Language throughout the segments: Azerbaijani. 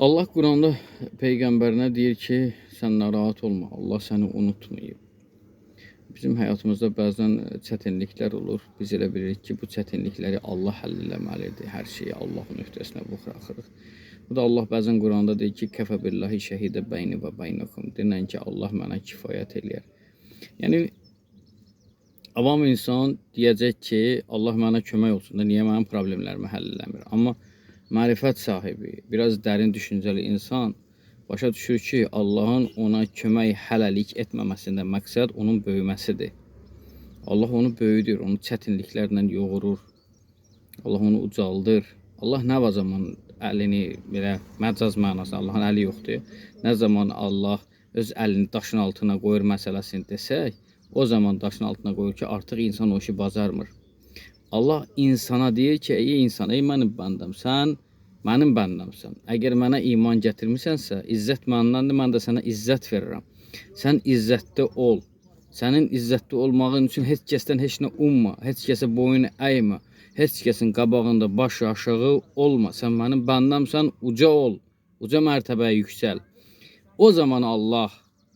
Allah Quranda Peyğəmbərinə deyir ki, sən narahat olma, Allah səni unutmayıb. Bizim həyatımızda bəzən çətinliklər olur. Biz elə bilirik ki, bu çətinlikləri Allah həll eləməlidir. Hər şeyi Allahın öhdəsinə buraxırıq. Bu da Allah bəzən Quranda deyir ki, kəfə billahi şəhidə bəyni və bəynakum. Denən ki, Allah mənə kifayət eləyər. Yəni, avam insan deyəcək ki, Allah mənə kömək olsun da, niyə mənim problemlərimi həll eləmir? Amma mərifət sahibi, biraz dərin düşüncəli insan başa düşür ki, Allahın ona kömək hələlik etməməsində məqsəd onun böyüməsidir. Allah onu böyüdür, onu çətinliklərlə yoğurur. Allah onu ucaldır. Allah nə zaman əlini, belə məcaz mənasında, Allahın əli yoxdur. Nə zaman Allah öz əlini daşın altına qoyur məsələsini desək, o zaman daşın altına qoyur ki, artıq insan o işi bacarmır. Allah insana deyir ki, ey insan, ey mənim bəndəm, sən mənim bəndəmsən. Əgər mənə iman gətirmisənsə, izzət mənimdir, mən də sənə izzət verirəm. Sən izzətdə ol. Sənin izzətdə olmağın üçün heç kəsdən heç nə umma, heç kəsə boyun əymə, heç kəsin qabağında baş aşağı olma. Sən mənim bəndəmsən, uca ol, uca mərtəbəyə yüksəl. O zaman Allah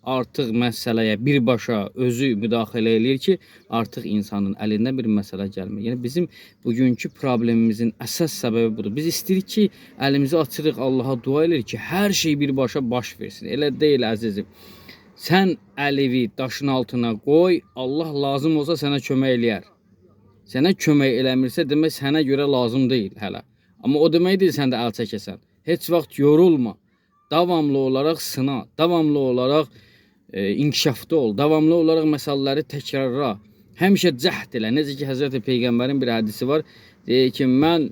artıq məsələyə birbaşa özü müdaxilə eləyir ki, artıq insanın əlindən bir məsələ gəlmir. Yəni bizim bugünkü problemimizin əsas səbəbi budur. Biz istəyirik ki, əlimizi açırıq, Allaha dua edirik ki, hər şey birbaşa baş versin. Elə deyil əzizim. Sən əlini daşın altına qoy, Allah lazım olsa sənə kömək eləyər. Sənə kömək eləmirsə, demək sənə görə lazım deyil hələ. Amma o demək deyil sən də əl çəkəsən. Heç vaxt yorulma. Davamlı olaraq sına, davamlı olaraq inkişafda ol, davamlı olaraq məsələləri təkrarla. Həmişə cəhd elə. Necə ki, Həzrəti Peyğəmbərin bir hədisi var. Deyir ki, mən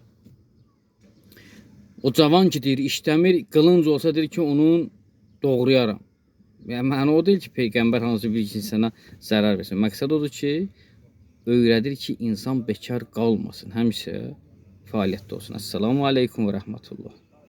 o cavan ki, deyir, işləmir, qılınc olsa deyir ki, onun doğrayaram. Yəni, mənə o deyil ki, Peyğəmbər hansı bir insana zərər versin. Məqsəd odur ki, öyrədir ki, insan bekar qalmasın. Həmişə fəaliyyətdə olsun. Əssalamu aleykum və rəhmətullah.